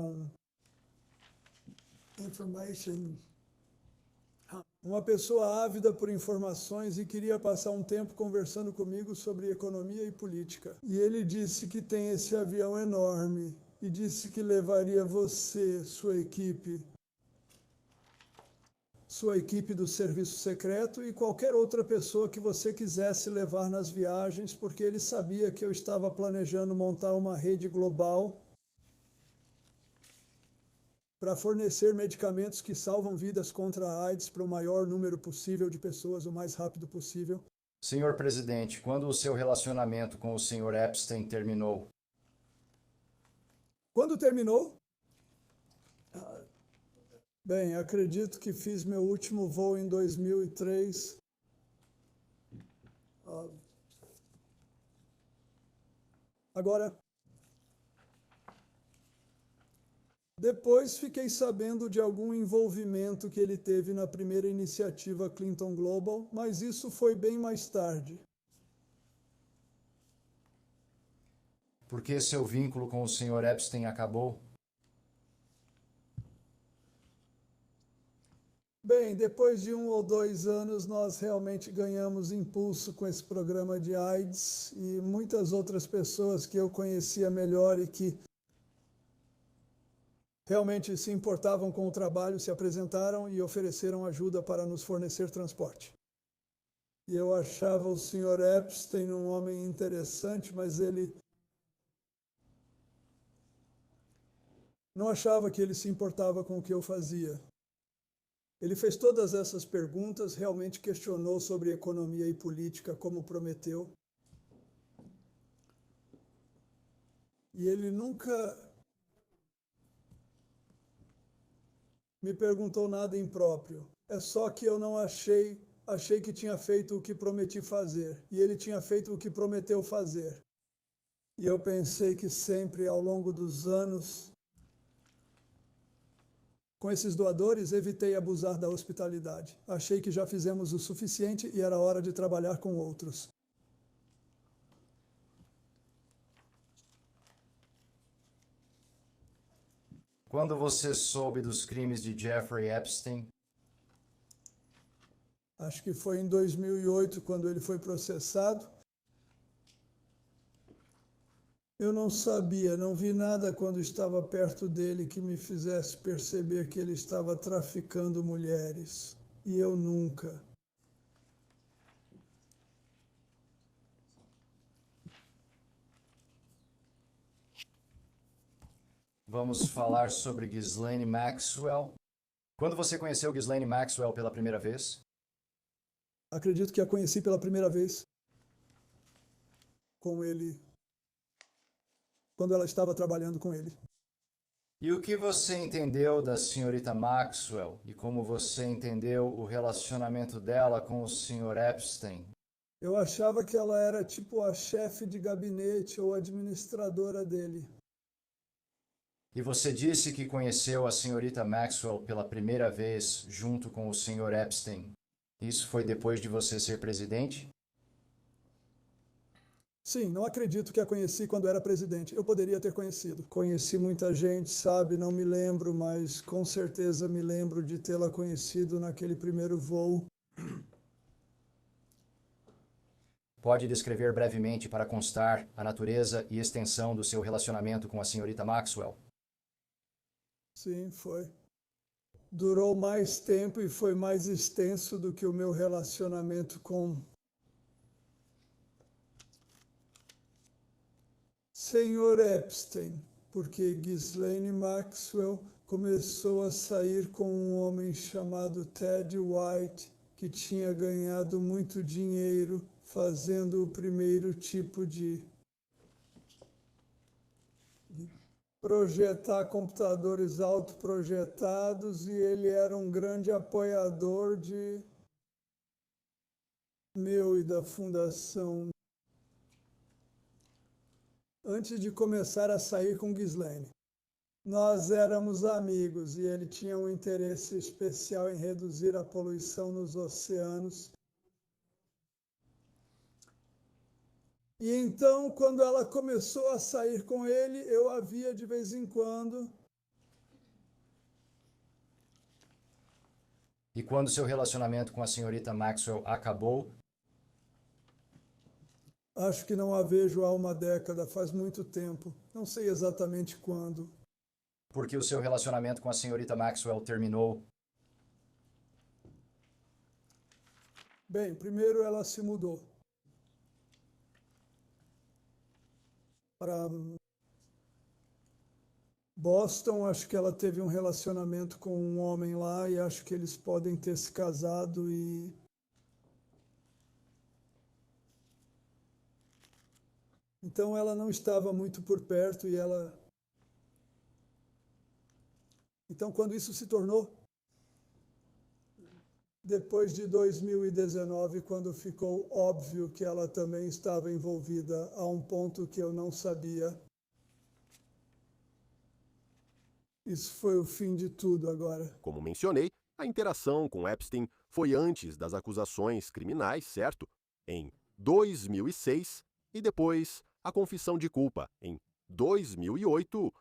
uma pessoa ávida por informações e queria passar um tempo conversando comigo sobre economia e política. E ele disse que tem esse avião enorme e disse que levaria você, sua equipe do serviço secreto e qualquer outra pessoa que você quisesse levar nas viagens, porque ele sabia que eu estava planejando montar uma rede global para fornecer medicamentos que salvam vidas contra a AIDS para o maior número possível de pessoas, o mais rápido possível. Senhor presidente, quando o seu relacionamento com o Sr. Epstein terminou? Quando terminou? Bem, acredito que fiz meu último voo em 2003. Agora, depois fiquei sabendo de algum envolvimento que ele teve na primeira iniciativa Clinton Global, mas isso foi bem mais tarde. Por que seu vínculo com o Sr. Epstein acabou? Bem, depois de 1 ou 2 anos, nós realmente ganhamos impulso com esse programa de AIDS e muitas outras pessoas que eu conhecia melhor e que realmente se importavam com o trabalho, se apresentaram e ofereceram ajuda para nos fornecer transporte. E eu achava o Sr. Epstein um homem interessante, mas ele não achava que ele se importava com o que eu fazia. Ele fez todas essas perguntas, realmente questionou sobre economia e política, como prometeu. E ele nunca me perguntou nada impróprio. É só que eu não achei que tinha feito o que prometi fazer. E ele tinha feito o que prometeu fazer. E eu pensei que sempre, ao longo dos anos, com esses doadores, evitei abusar da hospitalidade. Achei que já fizemos o suficiente e era hora de trabalhar com outros. Quando você soube dos crimes de Jeffrey Epstein? Acho que foi em 2008, quando ele foi processado. Eu não sabia, não vi nada quando estava perto dele que me fizesse perceber que ele estava traficando mulheres. E eu nunca. Vamos falar sobre Ghislaine Maxwell. Quando você conheceu Ghislaine Maxwell pela primeira vez? Acredito que a conheci pela primeira vez com ele, quando ela estava trabalhando com ele. E o que você entendeu da senhorita Maxwell? E como você entendeu o relacionamento dela com o Sr. Epstein? Eu achava que ela era tipo a chefe de gabinete ou administradora dele. E você disse que conheceu a senhorita Maxwell pela primeira vez junto com o Sr. Epstein. Isso foi depois de você ser presidente? Sim, não acredito que a conheci quando era presidente. Eu poderia ter conhecido. Conheci muita gente, sabe? Não me lembro, mas com certeza me lembro de tê-la conhecido naquele primeiro voo. Pode descrever brevemente para constar a natureza e extensão do seu relacionamento com a senhorita Maxwell? Sim, foi. Durou mais tempo e foi mais extenso do que o meu relacionamento com Sr. Epstein, porque Ghislaine Maxwell começou a sair com um homem chamado Ted White, que tinha ganhado muito dinheiro fazendo o primeiro tipo de projetar computadores autoprojetados, e ele era um grande apoiador de meu e da fundação. Antes de começar a sair com Ghislaine, nós éramos amigos e ele tinha um interesse especial em reduzir a poluição nos oceanos. E então, quando ela começou a sair com ele, eu a via de vez em quando. E quando seu relacionamento com a senhorita Maxwell acabou? Acho que não a vejo há uma década, faz muito tempo. Não sei exatamente quando. Porque o seu relacionamento com a senhorita Maxwell terminou? Bem, primeiro ela se mudou para Boston. Acho que ela teve um relacionamento com um homem lá e acho que eles podem ter se casado e então ela não estava muito por perto e ela... Então, quando isso se tornou, depois de 2019, quando ficou óbvio que ela também estava envolvida a um ponto que eu não sabia, isso foi o fim de tudo agora. Como mencionei, a interação com Epstein foi antes das acusações criminais, certo? Em 2006 e depois a confissão de culpa em 2008.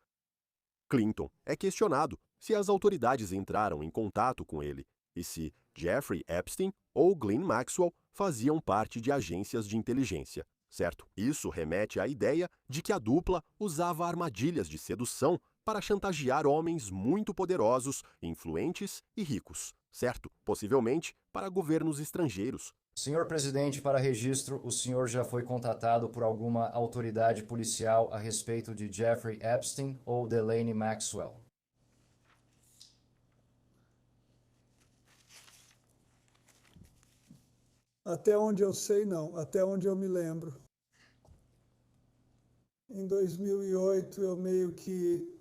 Clinton é questionado se as autoridades entraram em contato com ele e se Jeffrey Epstein ou Ghislaine Maxwell faziam parte de agências de inteligência, certo? Isso remete à ideia de que a dupla usava armadilhas de sedução para chantagear homens muito poderosos, influentes e ricos, certo? Possivelmente para governos estrangeiros. Senhor presidente, para registro, o senhor já foi contatado por alguma autoridade policial a respeito de Jeffrey Epstein ou Ghislaine Maxwell? Até onde eu sei, não. Até onde eu me lembro. Em 2008, eu meio que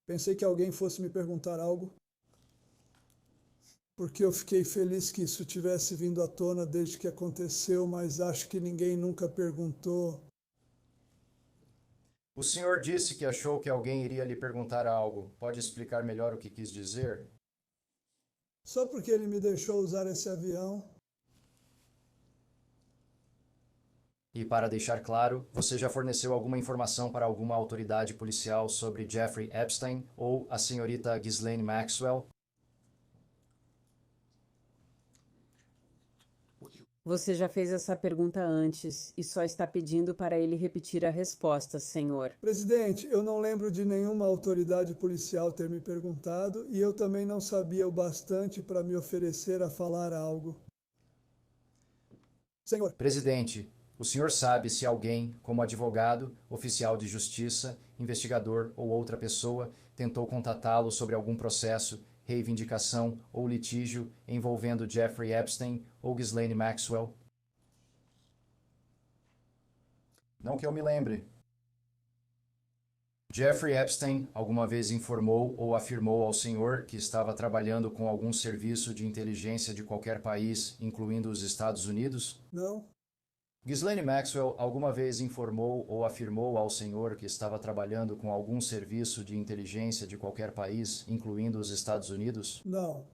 pensei que alguém fosse me perguntar algo, porque eu fiquei feliz que isso tivesse vindo à tona desde que aconteceu, mas acho que ninguém nunca perguntou. O senhor disse que achou que alguém iria lhe perguntar algo. Pode explicar melhor o que quis dizer? Só porque ele me deixou usar esse avião. E para deixar claro, você já forneceu alguma informação para alguma autoridade policial sobre Jeffrey Epstein ou a senhorita Ghislaine Maxwell? Você já fez essa pergunta antes e só está pedindo para ele repetir a resposta, senhor. Presidente, eu não lembro de nenhuma autoridade policial ter me perguntado e eu também não sabia o bastante para me oferecer a falar algo. Senhor. Presidente, o senhor sabe se alguém, como advogado, oficial de justiça, investigador ou outra pessoa, tentou contatá-lo sobre algum processo, reivindicação ou litígio envolvendo Jeffrey Epstein ou Ghislaine Maxwell? Não que eu me lembre. Jeffrey Epstein alguma vez informou ou afirmou ao senhor que estava trabalhando com algum serviço de inteligência de qualquer país, incluindo os Estados Unidos? Não. Ghislaine Maxwell alguma vez informou ou afirmou ao senhor que estava trabalhando com algum serviço de inteligência de qualquer país, incluindo os Estados Unidos? Não.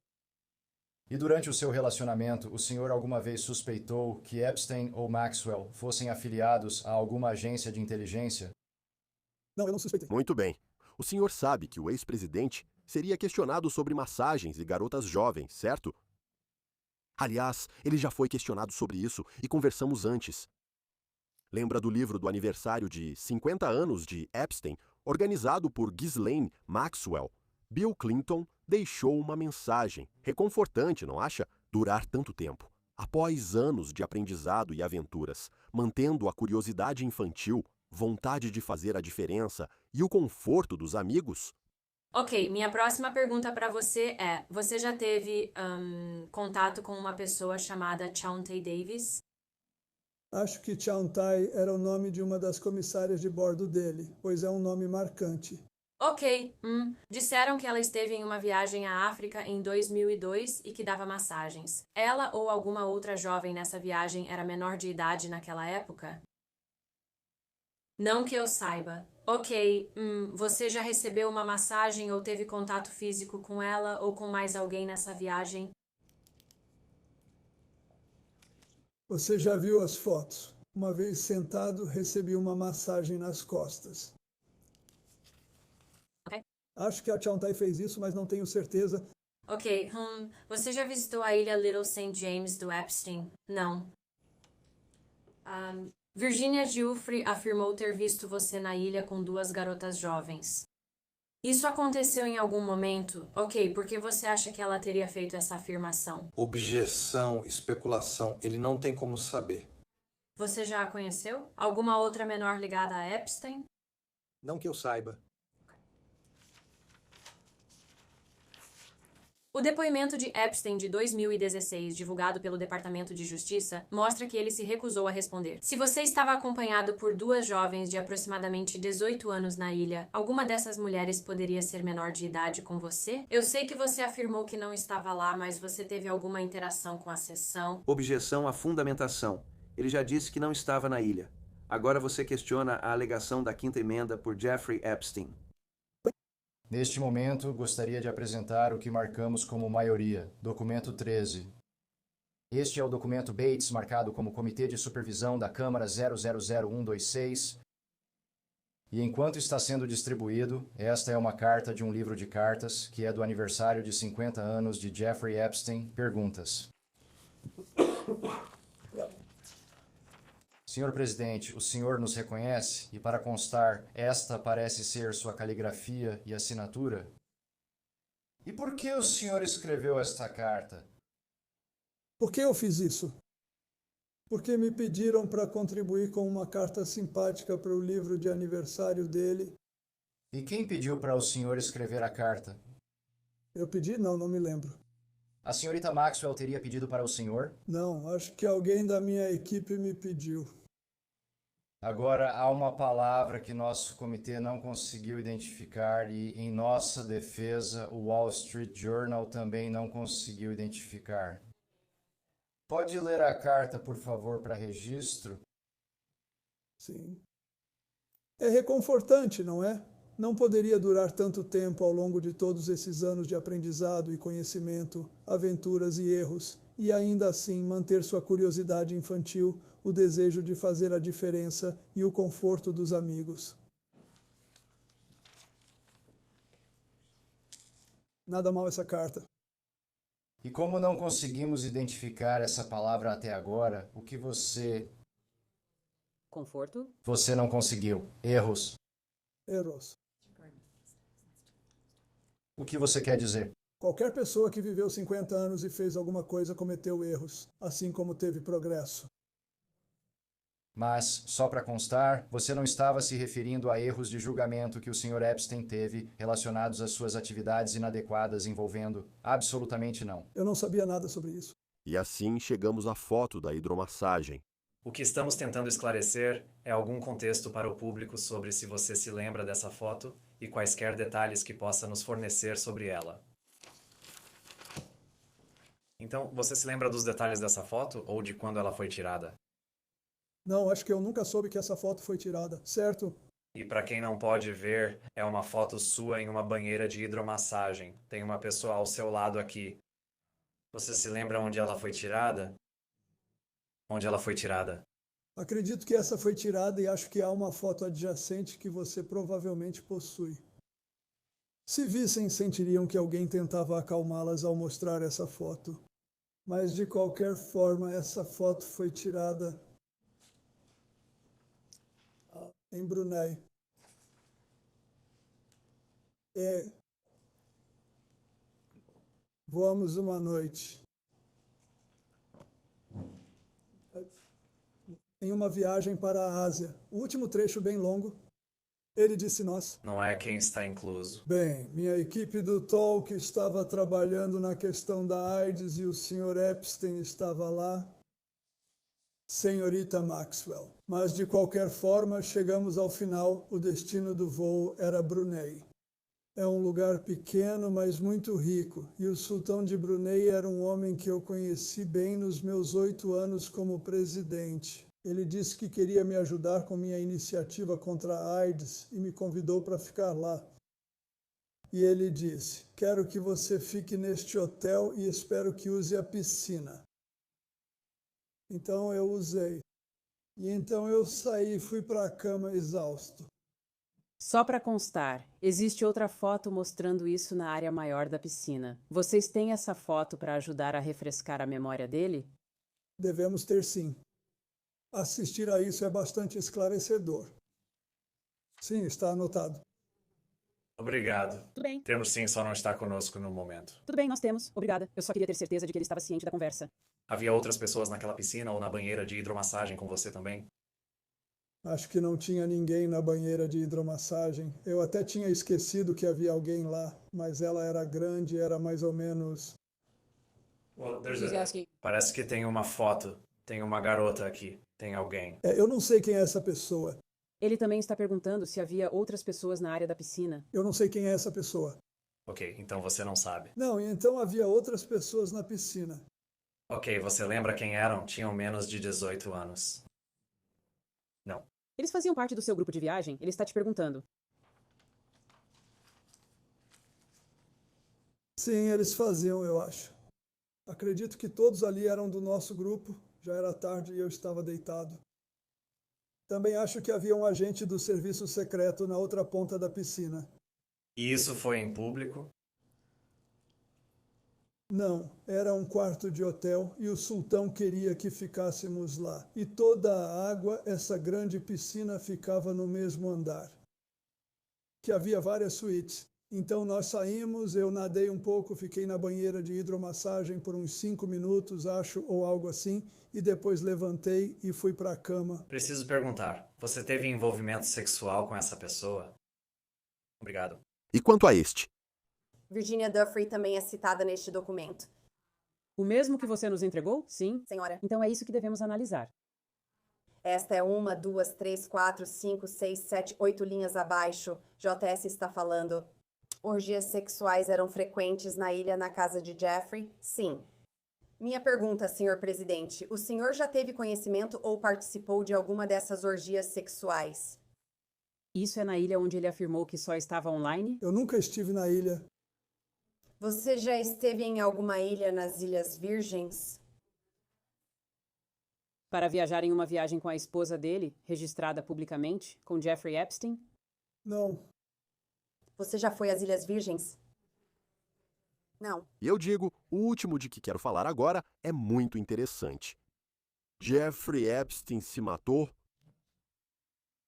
E durante o seu relacionamento, o senhor alguma vez suspeitou que Epstein ou Maxwell fossem afiliados a alguma agência de inteligência? Não, eu não suspeitei. Muito bem. O senhor sabe que o ex-presidente seria questionado sobre massagens e garotas jovens, certo? Aliás, ele já foi questionado sobre isso e conversamos antes. Lembra do livro do aniversário de 50 anos de Epstein, organizado por Ghislaine Maxwell? Bill Clinton deixou uma mensagem. Reconfortante, não acha? Durar tanto tempo. Após anos de aprendizado e aventuras, mantendo a curiosidade infantil, vontade de fazer a diferença e o conforto dos amigos. Ok, minha próxima pergunta para você é: você já teve contato com uma pessoa chamada Chauncey Davis? Acho que Chauncey era o nome de uma das comissárias de bordo dele, pois é um nome marcante. Ok, disseram que ela esteve em uma viagem à África em 2002 e que dava massagens. Ela ou alguma outra jovem nessa viagem era menor de idade naquela época? Não que eu saiba. Ok, você já recebeu uma massagem ou teve contato físico com ela ou com mais alguém nessa viagem? Você já viu as fotos. Uma vez sentado, recebi uma massagem nas costas. Ok. Acho que a Chauncey fez isso, mas não tenho certeza. Ok, você já visitou a ilha Little St. James do Epstein? Não. Virginia Giuffre afirmou ter visto você na ilha com 2 garotas jovens. Isso aconteceu em algum momento? Ok, por que você acha que ela teria feito essa afirmação? Objeção, especulação, ele não tem como saber. Você já a conheceu? Alguma outra menor ligada a Epstein? Não que eu saiba. O depoimento de Epstein de 2016, divulgado pelo Departamento de Justiça, mostra que ele se recusou a responder. Se você estava acompanhado por 2 jovens de aproximadamente 18 anos na ilha, alguma dessas mulheres poderia ser menor de idade com você? Eu sei que você afirmou que não estava lá, mas você teve alguma interação com a sessão? Objeção à fundamentação. Ele já disse que não estava na ilha. Agora você questiona a alegação da 5ª emenda por Jeffrey Epstein. Neste momento, gostaria de apresentar o que marcamos como maioria, documento 13. Este é o documento Bates, marcado como Comitê de Supervisão da Câmara 000126. E enquanto está sendo distribuído, esta é uma carta de um livro de cartas, que é do aniversário de 50 anos de Jeffrey Epstein. Perguntas. Senhor presidente, o senhor nos reconhece? E para constar, esta parece ser sua caligrafia e assinatura? E por que o senhor escreveu esta carta? Por que eu fiz isso? Porque me pediram para contribuir com uma carta simpática para o livro de aniversário dele. E quem pediu para o senhor escrever a carta? Eu pedi? Não me lembro. A senhorita Maxwell teria pedido para o senhor? Não, acho que alguém da minha equipe me pediu. Agora, há uma palavra que nosso comitê não conseguiu identificar e, em nossa defesa, o Wall Street Journal também não conseguiu identificar. Pode ler a carta, por favor, para registro? Sim. É reconfortante, não é? Não poderia durar tanto tempo ao longo de todos esses anos de aprendizado e conhecimento, aventuras e erros, e ainda assim manter sua curiosidade infantil, o desejo de fazer a diferença e o conforto dos amigos. Nada mal essa carta. E como não conseguimos identificar essa palavra até agora, o que você Conforto? não conseguiu? Erros. Erros. O que você quer dizer? Qualquer pessoa que viveu 50 anos e fez alguma coisa cometeu erros, assim como teve progresso. Mas, só para constar, você não estava se referindo a erros de julgamento que o Sr. Epstein teve relacionados às suas atividades inadequadas envolvendo? Absolutamente não. Eu não sabia nada sobre isso. E assim chegamos à foto da hidromassagem. O que estamos tentando esclarecer é algum contexto para o público sobre se você se lembra dessa foto e quaisquer detalhes que possa nos fornecer sobre ela. Então, você se lembra dos detalhes dessa foto ou de quando ela foi tirada? Não, acho que eu nunca soube que essa foto foi tirada, certo? E para quem não pode ver, é uma foto sua em uma banheira de hidromassagem. Tem uma pessoa ao seu lado aqui. Você se lembra onde ela foi tirada? Onde ela foi tirada? Acredito que essa foi tirada e acho que há uma foto adjacente que você provavelmente possui. Se vissem, sentiriam que alguém tentava acalmá-las ao mostrar essa foto. Mas, de qualquer forma, essa foto foi tirada em Brunei. Voamos uma noite em uma viagem para a Ásia. O último trecho bem longo. Ele disse nós. Não é quem está incluso. Bem, minha equipe do Talk estava trabalhando na questão da AIDS e o Sr. Epstein estava lá. Senhorita Maxwell. Mas, de qualquer forma, chegamos ao final. O destino do voo era Brunei. É um lugar pequeno, mas muito rico. E o sultão de Brunei era um homem que eu conheci bem nos meus 8 anos como presidente. Ele disse que queria me ajudar com minha iniciativa contra a AIDS e me convidou para ficar lá. E ele disse, quero que você fique neste hotel e espero que use a piscina. Então eu usei. E então eu saí e fui para a cama exausto. Só para constar, existe outra foto mostrando isso na área maior da piscina. Vocês têm essa foto para ajudar a refrescar a memória dele? Devemos ter sim. Assistir a isso é bastante esclarecedor. Sim, está anotado. Obrigado. Tudo bem. Temos sim, só não está conosco no momento. Tudo bem, nós temos. Obrigada. Eu só queria ter certeza de que ele estava ciente da conversa. Havia outras pessoas naquela piscina ou na banheira de hidromassagem com você também? Acho que não tinha ninguém na banheira de hidromassagem. Eu até tinha esquecido que havia alguém lá, mas ela era grande e era mais ou menos... Parece que tem uma foto. Tem uma garota aqui. Tem alguém. Eu não sei quem é essa pessoa. Ele também está perguntando se havia outras pessoas na área da piscina. Eu não sei quem é essa pessoa. Ok, então você não sabe. Não, então havia outras pessoas na piscina. Ok, você lembra quem eram? Tinham menos de 18 anos. Não. Eles faziam parte do seu grupo de viagem? Ele está te perguntando. Sim, eles faziam, eu acho. Acredito que todos ali eram do nosso grupo. Já era tarde e eu estava deitado. Também acho que havia um agente do serviço secreto na outra ponta da piscina. E isso foi em público? Não, era um quarto de hotel e o sultão queria que ficássemos lá. E toda a água, essa grande piscina, ficava no mesmo andar. Que havia várias suítes. Então nós saímos, eu nadei um pouco, fiquei na banheira de hidromassagem por uns 5 minutos, acho, ou algo assim, e depois levantei e fui para a cama. Preciso perguntar, você teve envolvimento sexual com essa pessoa? Obrigado. E quanto a este? Virginia Duffrey também é citada neste documento. O mesmo que você nos entregou? Sim. Senhora. Então é isso que devemos analisar. Esta é 1, 2, 3, 4, 5, 6, 7, 8 linhas abaixo. JS está falando. Orgias sexuais eram frequentes na ilha na casa de Jeffrey? Sim. Minha pergunta, senhor presidente. O senhor já teve conhecimento ou participou de alguma dessas orgias sexuais? Isso é na ilha onde ele afirmou que só estava online? Eu nunca estive na ilha. Você já esteve em alguma ilha nas Ilhas Virgens? Para viajar em uma viagem com a esposa dele, registrada publicamente, com Jeffrey Epstein? Não. Você já foi às Ilhas Virgens? Não. E eu digo, o último de que quero falar agora é muito interessante. Jeffrey Epstein se matou?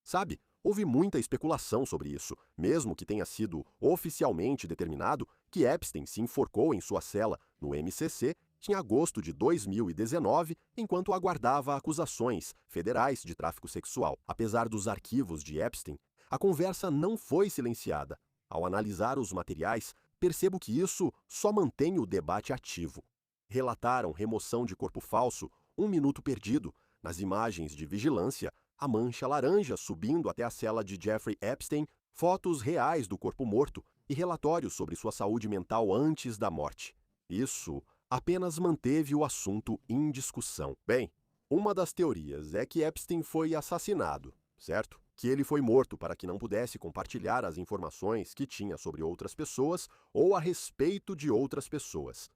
Sabe, houve muita especulação sobre isso, mesmo que tenha sido oficialmente determinado que Epstein se enforcou em sua cela no MCC em agosto de 2019, enquanto aguardava acusações federais de tráfico sexual. Apesar dos arquivos de Epstein, a conversa não foi silenciada. Ao analisar os materiais, percebo que isso só mantém o debate ativo. Relataram remoção de corpo falso, 1 minuto perdido, nas imagens de vigilância, a mancha laranja subindo até a cela de Jeffrey Epstein, fotos reais do corpo morto e relatórios sobre sua saúde mental antes da morte. Isso apenas manteve o assunto em discussão. Bem, uma das teorias é que Epstein foi assassinado, certo? Que ele foi morto para que não pudesse compartilhar as informações que tinha sobre outras pessoas ou a respeito de outras pessoas.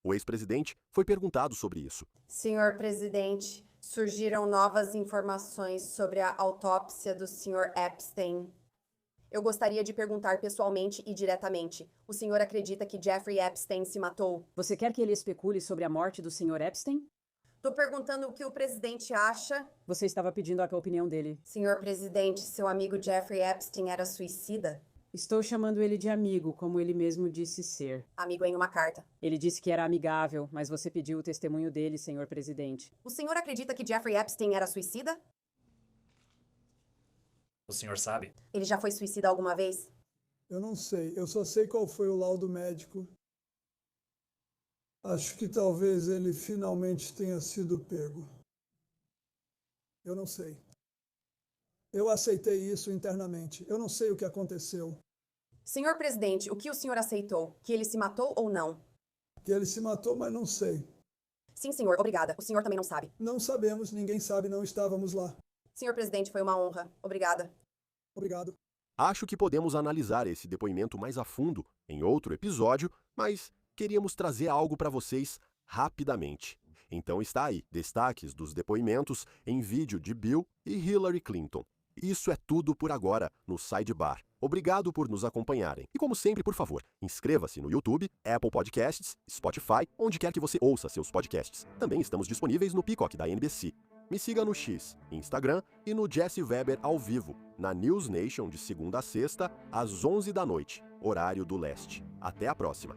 O ex-presidente foi perguntado sobre isso. Senhor presidente, surgiram novas informações sobre a autópsia do Sr. Epstein. Eu gostaria de perguntar pessoalmente e diretamente. O senhor acredita que Jeffrey Epstein se matou? Você quer que ele especule sobre a morte do Sr. Epstein? Tô perguntando o que o presidente acha. Você estava pedindo a opinião dele. Senhor presidente, seu amigo Jeffrey Epstein era suicida? Estou chamando ele de amigo, como ele mesmo disse ser. Amigo em uma carta. Ele disse que era amigável, mas você pediu o testemunho dele, senhor presidente. O senhor acredita que Jeffrey Epstein era suicida? O senhor sabe? Ele já foi suicida alguma vez? Eu não sei. Eu só sei qual foi o laudo médico. Acho que talvez ele finalmente tenha sido pego. Eu não sei. Eu aceitei isso internamente. Eu não sei o que aconteceu. Senhor presidente, o que o senhor aceitou? Que ele se matou ou não? Que ele se matou, mas não sei. Sim, senhor. Obrigada. O senhor também não sabe. Não sabemos. Ninguém sabe. Não estávamos lá. Senhor presidente, foi uma honra. Obrigada. Obrigado. Acho que podemos analisar esse depoimento mais a fundo em outro episódio, mas queríamos trazer algo para vocês rapidamente. Então está aí, destaques dos depoimentos em vídeo de Bill e Hillary Clinton. Isso é tudo por agora no Sidebar. Obrigado por nos acompanharem. E como sempre, por favor, inscreva-se no YouTube, Apple Podcasts, Spotify, onde quer que você ouça seus podcasts. Também estamos disponíveis no Peacock da NBC. Me siga no X, Instagram e no Jesse Weber ao vivo, na News Nation de segunda a sexta, às 11 da noite, horário do leste. Até a próxima!